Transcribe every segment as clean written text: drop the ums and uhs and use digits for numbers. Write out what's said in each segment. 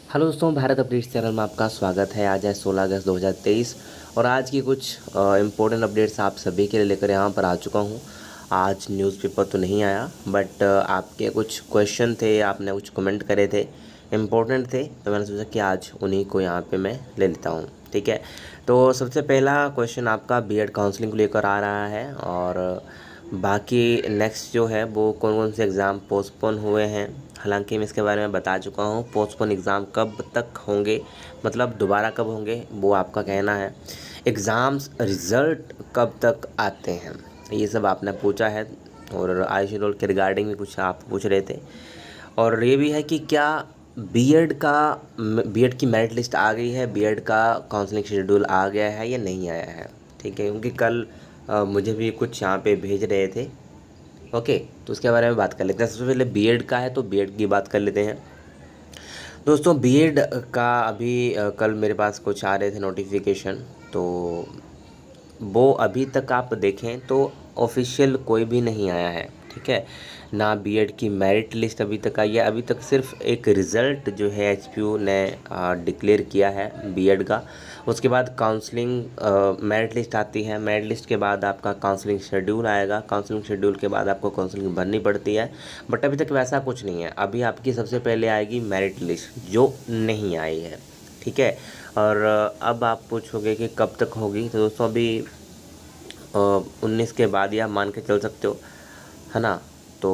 Hello दोस्तों, Bharat updates channel में आपका स्वागत है। आज है 16 अगस्त 2023 और आज की कुछ इम्पोर्टेंट अपडेट्स आप सभी के लिए लेकर यहाँ पर आ चुका हूँ। आज न्यूज़पेपर तो नहीं आया, बट आपके कुछ क्वेश्चन थे, आपने कुछ कमेंट करे थे, इम्पोर्टेंट थे, तो मैंने सोचा कि आज उन्हीं को यहाँ पे मैं ले लेता हूँ। ठीक है, तो सबसे पहला क्वेश्चन आपका बीएड काउंसलिंग को लेकर आ रहा है और बाकी नेक्स्ट जो है वो कौन कौन से एग्ज़ाम पोस्टपोन हुए हैं। हालांकि मैं इसके बारे में बता चुका हूँ, पोस्टपोन एग्ज़ाम कब तक होंगे, मतलब दोबारा कब होंगे वो आपका कहना है। एग्ज़ाम्स रिज़ल्ट कब तक आते हैं, ये सब आपने पूछा है। और आयुषी रोल के रिगार्डिंग भी कुछ आप पूछ रहे थे। और ये भी है कि क्या बीएड की मेरिट लिस्ट आ गई है, बीएड का काउंसलिंग शेड्यूल आ गया है या नहीं आया है। ठीक है, क्योंकि कल मुझे भी कुछ यहाँ पे भेज रहे थे। ओके, तो उसके बारे में बात कर लेते हैं। सबसे पहले बीएड का है तो बीएड की बात कर लेते हैं। दोस्तों बीएड का अभी कल मेरे पास कुछ आ रहे थे नोटिफिकेशन, तो वो अभी तक आप देखें तो ऑफिशियल कोई भी नहीं आया है। ठीक है, ना बीएड की मेरिट लिस्ट अभी तक आई है। अभी तक सिर्फ एक रिज़ल्ट जो है एचपीयू ने डिक्लेयर किया है बीएड का। उसके बाद काउंसलिंग मेरिट लिस्ट आती है, मेरिट लिस्ट के बाद आपका काउंसलिंग शेड्यूल आएगा, काउंसलिंग शेड्यूल के बाद आपको काउंसलिंग भरनी पड़ती है। बट अभी तक वैसा कुछ नहीं है। अभी आपकी सबसे पहले आएगी मेरिट लिस्ट जो नहीं आई है। ठीक है, और अब आप पूछोगे कि कब तक होगी, तो दोस्तों अभी 19 के बाद ही आप मान के चल सकते हो, है ना। तो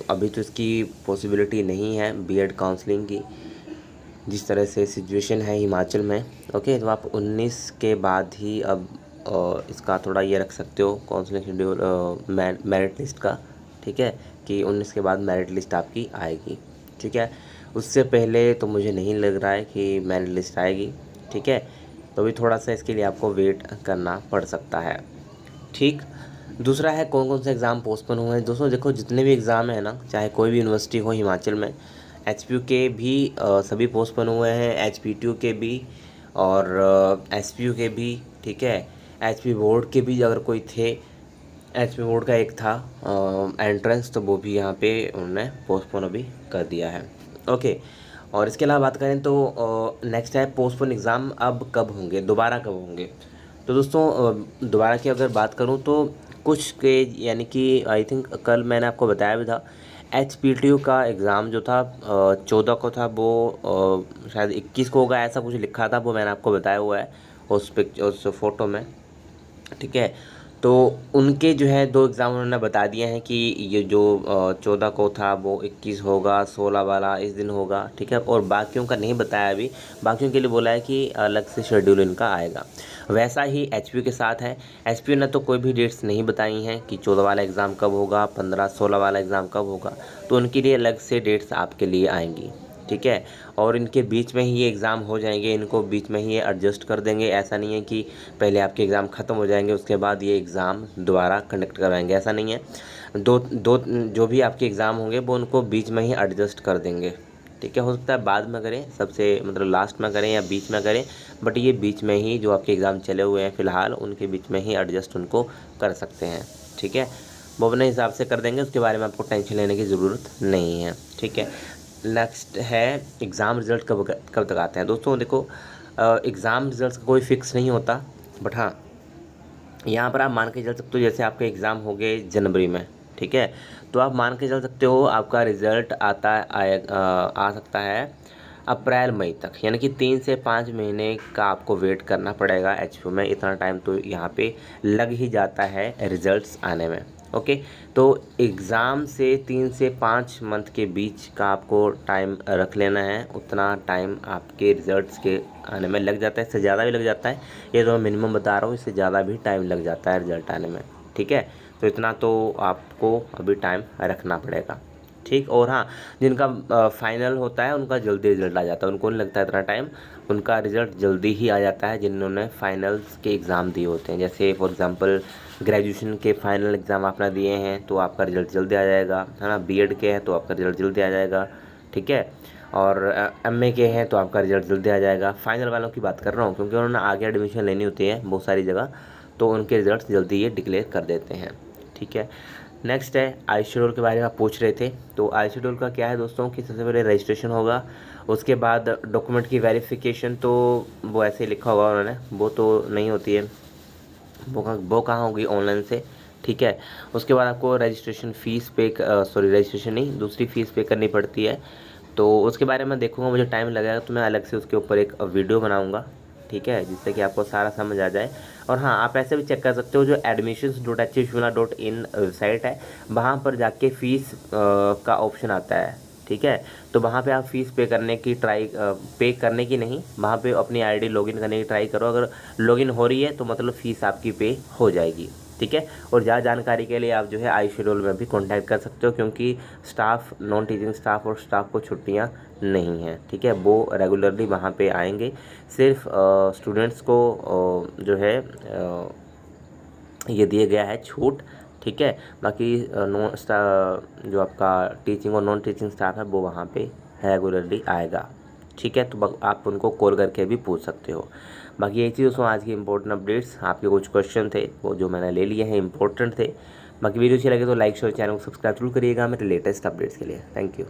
अभी तो इसकी पॉसिबिलिटी नहीं है बीएड काउंसलिंग की, जिस तरह से सिचुएशन है हिमाचल में। ओके, तो आप 19 के बाद ही अब इसका थोड़ा ये रख सकते हो काउंसलिंग शेड्यूल मेरिट लिस्ट का। ठीक है, कि 19 के बाद मेरिट लिस्ट आपकी आएगी। ठीक है, उससे पहले तो मुझे नहीं लग रहा है कि मेरिट लिस्ट आएगी। ठीक है, तो अभी थोड़ा सा इसके लिए आपको वेट करना पड़ सकता है। ठीक, दूसरा है कौन कौन से एग्ज़ाम पोस्टपोन हुए हैं। दोस्तों देखो, जितने भी एग्ज़ाम है ना, चाहे कोई भी यूनिवर्सिटी हो हिमाचल में, एचपीयू के भी सभी पोस्टपोन हुए हैं, एचपीटीयू के भी और एसपीयू के भी। ठीक है, एचपी बोर्ड के भी अगर कोई थे, एचपी बोर्ड का एक था एंट्रेंस, तो वो भी यहाँ पे उन्होंने पोस्टपोन अभी कर दिया है। ओके, और इसके अलावा बात करें तो नेक्स्ट है पोस्टपोन एग्ज़ाम अब कब होंगे, दोबारा कब होंगे। तो दोस्तों दोबारा की अगर बात करूँ तो कुछ के, यानी कि आई थिंक कल मैंने आपको बताया भी था, एचपीटीयू का एग्ज़ाम जो था 14 को था, वो शायद 21 को होगा, ऐसा कुछ लिखा था, वो मैंने आपको बताया हुआ है उस फोटो में। ठीक है, तो उनके जो है 2 एग्ज़ाम उन्होंने बता दिए हैं कि ये जो 14 को था वो 21 होगा, 16 वाला इस दिन होगा। ठीक है, और बाकियों का नहीं बताया अभी, बाकियों के लिए बोला है कि अलग से शेड्यूल इनका आएगा। वैसा ही एचपीयू के साथ है। एचपीयू ने तो कोई भी डेट्स नहीं बताई हैं कि 14 वाला एग्ज़ाम कब होगा, 15 16 वाला एग्ज़ाम कब होगा, तो उनके लिए अलग से डेट्स आपके लिए आएंगी। ठीक है, और इनके बीच में ही ये एग्ज़ाम हो जाएंगे, इनको बीच में ही ये एडजस्ट कर देंगे। ऐसा नहीं है कि पहले आपके एग्ज़ाम ख़त्म हो जाएंगे उसके बाद ये एग्ज़ाम दोबारा कंडक्ट करवाएंगे, ऐसा नहीं है। दो दो जो भी आपके एग्ज़ाम होंगे वो उनको बीच में ही एडजस्ट कर देंगे। ठीक है, हो सकता है बाद में करें, सबसे मतलब लास्ट में करें या बीच में करें, बट ये बीच में ही जो आपके एग्ज़ाम चले हुए हैं फ़िलहाल, उनके बीच में ही एडजस्ट उनको कर सकते हैं। ठीक है, वो अपने हिसाब से कर देंगे, उसके बारे में आपको टेंशन लेने की ज़रूरत नहीं है। ठीक है, नेक्स्ट है एग्ज़ाम रिज़ल्ट कब कब तक आते हैं। दोस्तों देखो, एग्ज़ाम रिज़ल्ट का कोई फिक्स नहीं होता, बट हाँ यहाँ पर आप मान के चल सकते हो, जैसे आपके एग्ज़ाम हो गए जनवरी में। ठीक है, तो आप मान के चल सकते हो आपका रिज़ल्ट आ सकता है अप्रैल मई तक, यानी कि 3 से 5 महीने का आपको वेट करना पड़ेगा एचपीयू में। इतना टाइम तो यहाँ पे लग ही जाता है रिज़ल्ट्स आने में। ओके, तो एग्ज़ाम से 3 से 5 मंथ के बीच का आपको टाइम रख लेना है, उतना टाइम आपके रिज़ल्ट्स के आने में लग जाता है। इससे ज़्यादा भी लग जाता है, ये तो मैं मिनिमम बता रहा हूँ, इससे ज़्यादा भी टाइम लग जाता है रिज़ल्ट आने में। ठीक है, तो इतना तो आपको अभी टाइम रखना पड़ेगा। ठीक, और हाँ, जिनका फाइनल होता है उनका जल्दी रिजल्ट आ जाता है, उनको नहीं लगता इतना टाइम, उनका रिज़ल्ट जल्दी ही आ जाता है जिन्होंने फाइनल्स के एग्ज़ाम दिए होते हैं। जैसे फॉर एग्ज़ाम्पल ग्रेजुएशन के फाइनल एग्ज़ाम आपने दिए हैं तो आपका रिज़ल्ट जल्दी आ जाएगा, है ना। बीएड के हैं तो आपका रिज़ल्ट जल्दी आ जाएगा। ठीक है, और एमए के हैं तो आपका रिज़ल्ट जल्दी आ जाएगा। फाइनल वालों की बात कर रहा हूँ, क्योंकि उन्होंने आगे एडमिशन लेनी होती है बहुत सारी जगह, तो उनके रिज़ल्ट जल्दी ये डिक्लेयर कर देते हैं। ठीक है, नेक्स्ट है आई शेड्यूल के बारे में आप पूछ रहे थे। तो आई शेड्यूल का क्या है दोस्तों कि सबसे पहले रजिस्ट्रेशन होगा, उसके बाद डॉक्यूमेंट की वेरिफिकेशन, तो वो ऐसे ही लिखा होगा उन्होंने, वो तो नहीं होती है, वो कहाँ होगी, ऑनलाइन से, ठीक है। उसके बाद आपको रजिस्ट्रेशन फ़ीस पे रजिस्ट्रेशन नहीं, दूसरी फ़ीस पे करनी पड़ती है। तो उसके बारे में देखूँगा, मुझे टाइम लगेगा तो मैं अलग से उसके ऊपर एक वीडियो बनाऊँगा, ठीक है, जिससे कि आपको सारा समझ आ जाए। और हाँ, आप ऐसे भी चेक कर सकते हो, जो admissions.hshuna.in वेबसाइट है, वहाँ पर जाके फ़ीस का ऑप्शन आता है, ठीक है। तो वहाँ पे आप फ़ीस पे करने की नहीं, वहाँ पे अपनी आईडी लॉगिन करने की ट्राई करो। अगर लॉगिन हो रही है तो मतलब फ़ीस आपकी पे हो जाएगी, ठीक है। और ज़्यादा जानकारी के लिए आप जो है आई शेड्यूल में भी कांटेक्ट कर सकते हो, क्योंकि स्टाफ, नॉन टीचिंग स्टाफ और स्टाफ को छुट्टियां नहीं हैं, ठीक है। वो रेगुलरली वहाँ पे आएंगे। सिर्फ स्टूडेंट्स को जो है ये दिया गया है छूट, ठीक है। बाकी जो आपका टीचिंग और नॉन टीचिंग स्टाफ है वो वहाँ पे रेगुलरली आएगा, ठीक है। तो आप उनको कॉल करके भी पूछ सकते हो। बाकी यही चीज़ दोस्तों आज की इंपॉर्टेंट अपडेट्स। आपके कुछ क्वेश्चन थे वो जो मैंने ले लिए हैं, इंपॉर्टेंट थे। बाकी वीडियो अच्छी लगे तो लाइक शेयर, चैनल को सब्सक्राइब जरूर करिएगा मेरे लेटेस्ट अपडेट्स के लिए। Thank you.